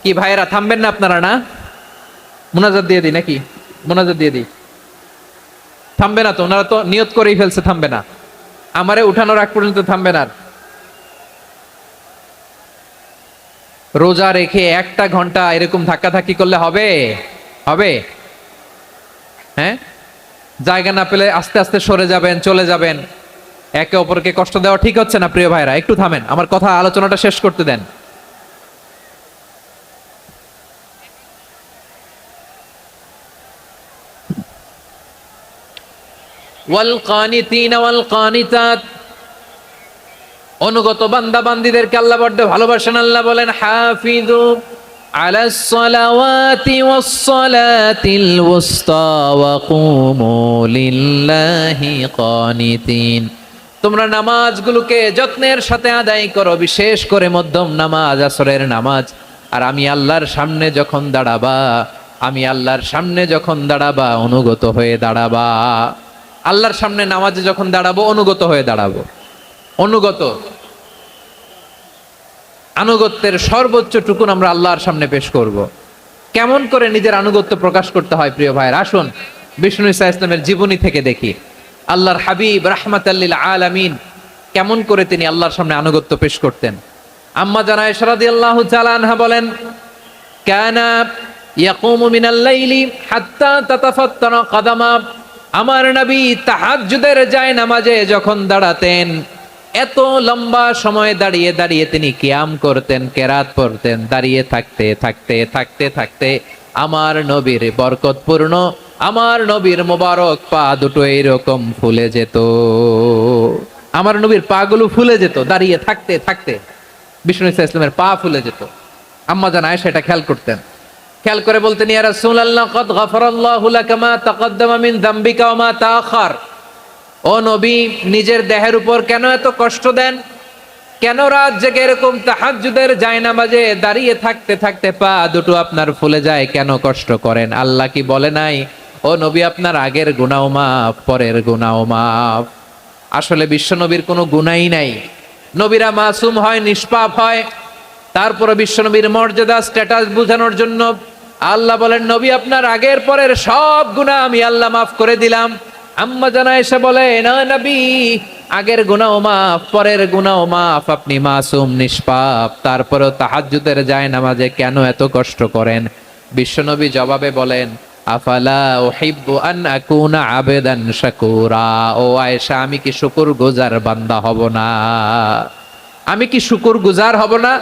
কি ভাইয়েরা থামবেন না আপনারা? না, মুনাজাত দিয়ে দিই নাকি? মুনাজাত দিয়ে দিই। থামবে না তো, ওনারা তো নিয়ত করেই ফেলছে থামবে না। আমারে উঠানোর আগ পর্যন্ত থামবে না। রোজা রেখে 1 ঘন্টা এরকম ধাক্কাধাক্কি করলে হবে? হবে? হ্যাঁ, জায়গা না পেলে আস্তে আস্তে সরে যাবেন, চলে যাবেন। একে অপরকে কষ্ট দেওয়া ঠিক হচ্ছে না প্রিয় ভাইরা, একটু থামেন, আমার কথা আলোচনাটা শেষ করতে দেন। ওয়াল কানিতিনা ওয়াল কানিতাত, অনুগত বান্দা বান্দীদেরকে আল্লাহ বড্ড ভালোবাসেন। আল্লাহ বলেন হাফিজু আলাস সালাওয়াতি ওয়াস সালাতিল ওয়াসতা ওয়া কুমু লিল্লাহি কানিতিন। তোমরা নামাজগুলোকে যত্নের সাথে আদায় করো, বিশেষ করে মধ্যম নামাজ, আসরের নামাজ। আর আমি আল্লাহর সামনে যখন দাঁড়াবা, আমি আল্লাহর সামনে যখন দাঁড়াবা অনুগত হয়ে দাঁড়াবা। আল্লাহর সামনে নামাজে যখন দাঁড়াবো অনুগত হয়ে দাঁড়াবো। অনুগত, আনুগত্যের সর্বোচ্চ টুকুন আমরা আল্লাহর সামনে পেশ করব। কেমন করে নিজের আনুগত্য প্রকাশ করতে হয় প্রিয় ভাইয়ের, আসুন বিষ্ণু ঈসা ইসলামের জীবনী থেকে দেখি। আল্লাহর হাবিব রাহমাতাল লিল আলামিন কেমন করে তিনি আল্লাহর সামনে আনুগত্য পেশ করতেন। আম্মা জানা আয়েশা রাদিয়াল্লাহু তাআলা আনহা বলেন, কানা ইয়াকুমু মিনাল লাইলি হাত্তা তাতাফাত্তারা কদামা। আমার নবী তাহাজ্জুদের জায়নামাজে যখন দাঁড়াতেন, এত লম্বা সময় দাঁড়িয়ে দাঁড়িয়ে তিনি কিয়াম করতেন, কেরাত পড়তেন। দাঁড়িয়ে থাকতে থাকতে থাকতে থাকতে আমার নবীর বরকতপূর্ণ, আমার নবীর মোবারক পা দুটো এইরকম ফুলে যেত। আমার নবীর পা গুলো ফুলে যেত দাঁড়িয়ে থাকতে থাকতে। বিষ্ণু ঈসা ইসলামের পা ফুলে যেত। আম্মা জান আয়েশা এটা খেয়াল করতেন। খেয়াল করে বলতেন, ইয়া রাসূলুল্লাহ কদ গফারাল্লাহু লাকা মা তাকদ্দামা মিন যামবিকা ওয়া মা তাআখার। ও নবী, নিজের দেহের উপর কেন এত কষ্ট দেন? কেন রাত জেগে এরকম তাহাজ্জুদের জায়নামাজে দাঁড়িয়ে থাকতে থাকতে পা দুটো আপনার ফুলে যায়? কেন কষ্ট করেন? আল্লাহ কি বলে নাই, ও নবী আপনার আগের গুনাহ মাফ, পরের গুনাহ মাফ? আসলে বিশ্ব নবীর কোনো গুনাহই নাই। নবীরা মাসুম হয়, নিষ্পাপ হয়। তারপরে বিশ্ব নবীর মর্যাদা, স্ট্যাটাস বোঝানোর জন্য আল্লাহ বলেন, নবী আপনার আগের পরের সব গুনাহ আমি আল্লাহ মাফ করে দিলাম। আম্মা জানা এসে বলে, না নবী, আগের গুনাহ মাফ, পরের গুনাহ মাফ, আপনি মাসুম, নিষ্পাপ, তারপরেও তাহাজ্জুদের জায়নামাজে কেন এত কষ্ট করেন? বিশ্বনবী জবাবে বলেন, আফালা উহিব্বু আন আকুনা আবেদান শাকুরা। ও আয়েশা, আমি কি শুকরগুজার বান্দা হব না? আমি কি শুকরগুজার হব না?